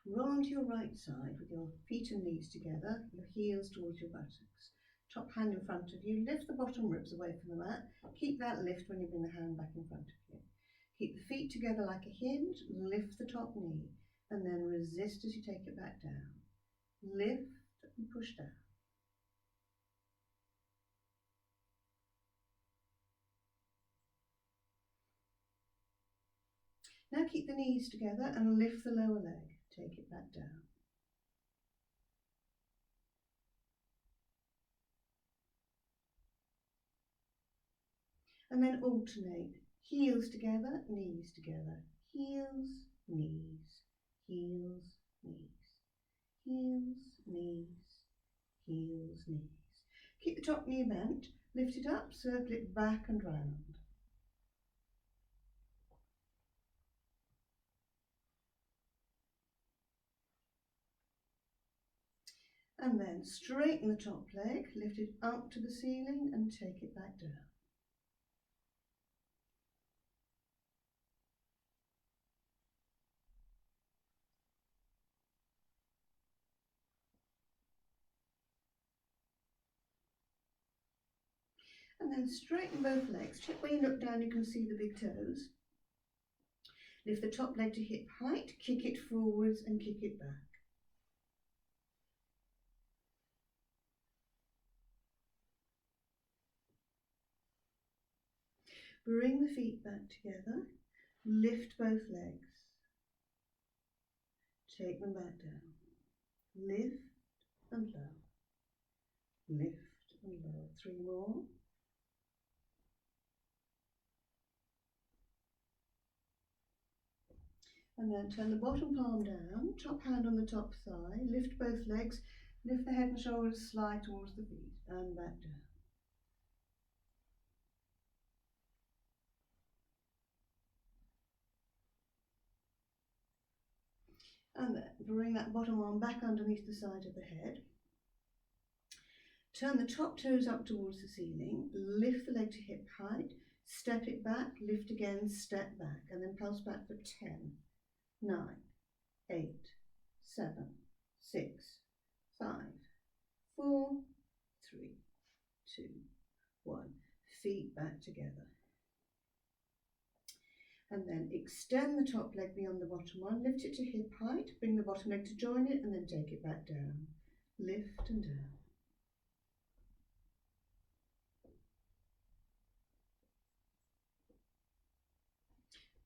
Roll onto your right side with your feet and knees together, your heels towards your buttocks. Top hand in front of you, lift the bottom ribs away from the mat. Keep that lift when you bring the hand back in front of you. Keep the feet together like a hinge, lift the top knee, and then resist as you take it back down. Lift and push down. Now keep the knees together and lift the lower leg. Take it back down. And then alternate. Heels together, knees together. Heels, knees, heels, knees, heels, knees, heels, knees. Keep the top knee bent. Lift it up, circle it back and round. And then straighten the top leg, lift it up to the ceiling and take it back down. And then straighten both legs. Check when you look down you can see the big toes. Lift the top leg to hip height, kick it forwards and kick it back. Bring the feet back together, lift both legs, take them back down, lift and lower, lift and lower. 3 more. And then turn the bottom palm down, top hand on the top thigh, lift both legs, lift the head and shoulders, slide towards the feet and back down. And then bring that bottom arm back underneath the side of the head. Turn the top toes up towards the ceiling, lift the leg to hip height, step it back, lift again, step back, and then pulse back for 10, 9, 8, 7, 6, 5, 4, 3, 2, 1. Feet back together. And then extend the top leg beyond the bottom one, lift it to hip height, bring the bottom leg to join it, and then take it back down. Lift and down.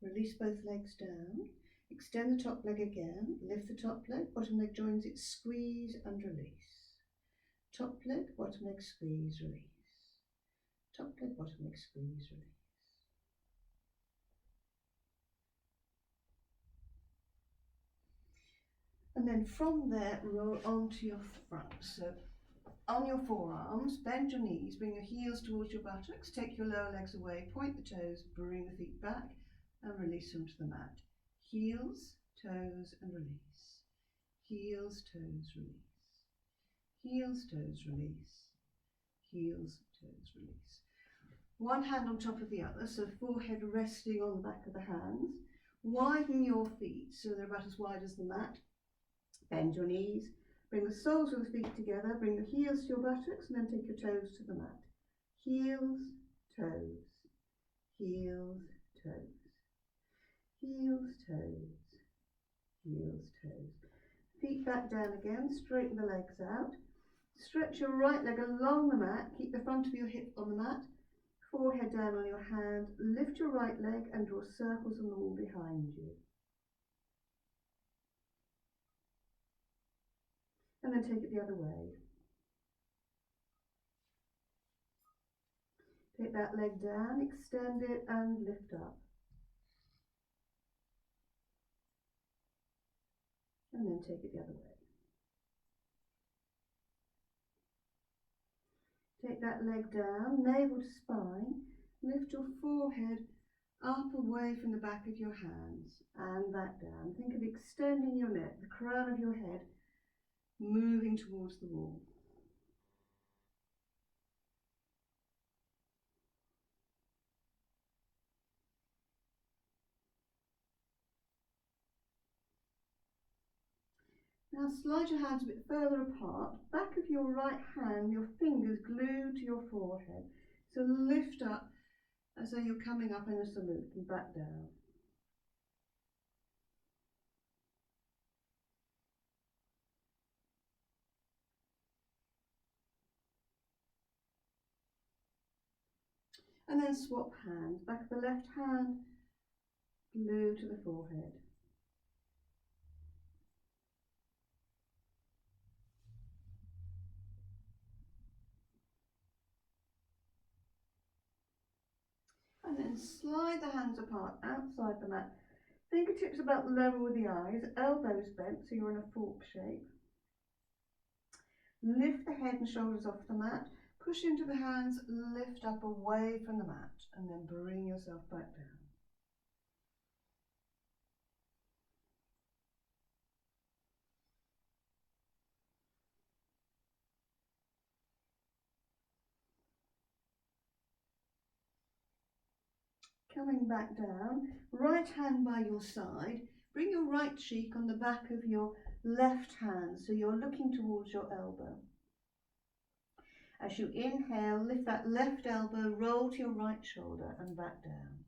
Release both legs down. Extend the top leg again. Lift the top leg, bottom leg joins it, squeeze and release. Top leg, bottom leg, squeeze, release. Top leg, bottom leg, squeeze, release. And then from there, roll onto your front. So on your forearms, bend your knees, bring your heels towards your buttocks, take your lower legs away, point the toes, bring the feet back and release them to the mat. Heels, toes and release. Heels, toes, release. Heels, toes, release. Heels, toes, release. One hand on top of the other, so forehead resting on the back of the hands. Widen your feet so they're about as wide as the mat. Bend your knees. Bring the soles of the feet together, bring the heels to your buttocks and then take your toes to the mat. Heels, toes, heels, toes, heels, toes, heels, toes. Feet back down again, straighten the legs out. Stretch your right leg along the mat, keep the front of your hip on the mat, forehead down on your hand, lift your right leg and draw circles on the wall behind you. And then take it the other way. Take that leg down, extend it and lift up. And then take it the other way. Take that leg down, navel to spine, lift your forehead up away from the back of your hands and back down. Think of extending your neck, the crown of your head moving towards the wall. Now slide your hands a bit further apart. Back of your right hand, your fingers glued to your forehead. So lift up as though you're coming up in a salute and back down. And then swap hands. Back of the left hand, glue to the forehead. And then slide the hands apart outside the mat. Fingertips about level with the eyes, elbows bent so you're in a fork shape. Lift the head and shoulders off the mat. Push into the hands, lift up away from the mat, and then bring yourself back down. Coming back down, right hand by your side. Bring your right cheek on the back of your left hand so you're looking towards your elbow. As you inhale, lift that left elbow, roll to your right shoulder and back down.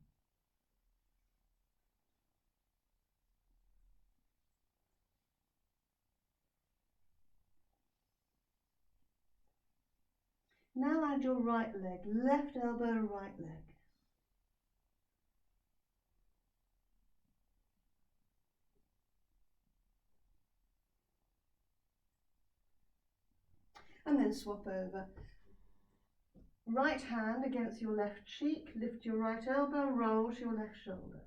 Now add your right leg, left elbow, right leg. And then swap over. Right hand against your left cheek, lift your right elbow, roll to your left shoulder.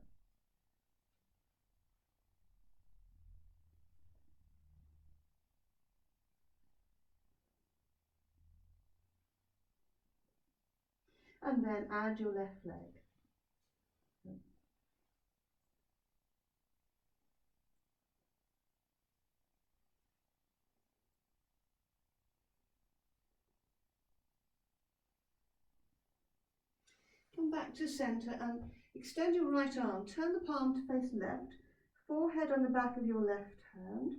And then add your left leg. Come back to centre and extend your right arm. Turn the palm to face left, forehead on the back of your left hand.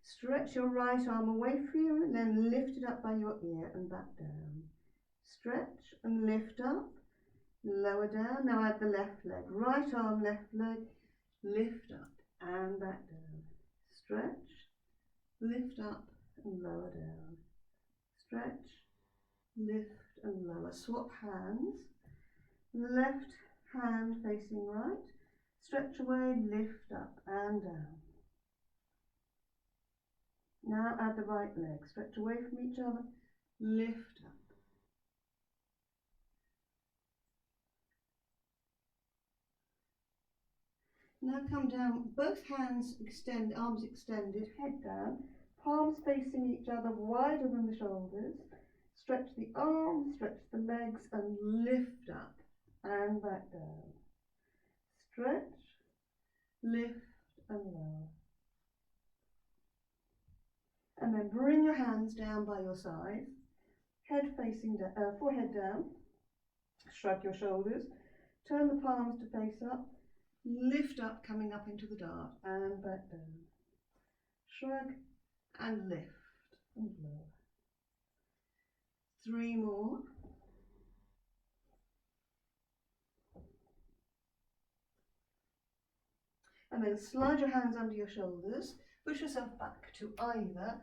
Stretch your right arm away from you and then lift it up by your ear and back down. Stretch and lift up, lower down. Now add the left leg. Right arm, left leg, lift up and back down. Stretch, lift up and lower down. Stretch, lift and lower. Swap hands. Left hand facing right. Stretch away, lift up and down. Now add the right leg. Stretch away from each other, lift up. Now come down, both hands extend, arms extended, head down, palms facing each other wider than the shoulders. Stretch the arms, stretch the legs and lift up and back down. Stretch, lift and lower. And then bring your hands down by your sides, head facing down, forehead down. Shrug your shoulders, turn the palms to face up, lift up coming up into the dart and back down. Shrug and lift and lower. 3 more. And then slide your hands under your shoulders, push yourself back to either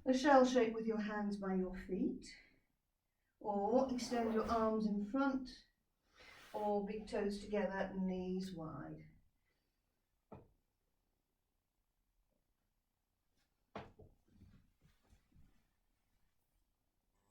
a shell shape with your hands by your feet, or extend your arms in front, or big toes together, knees wide.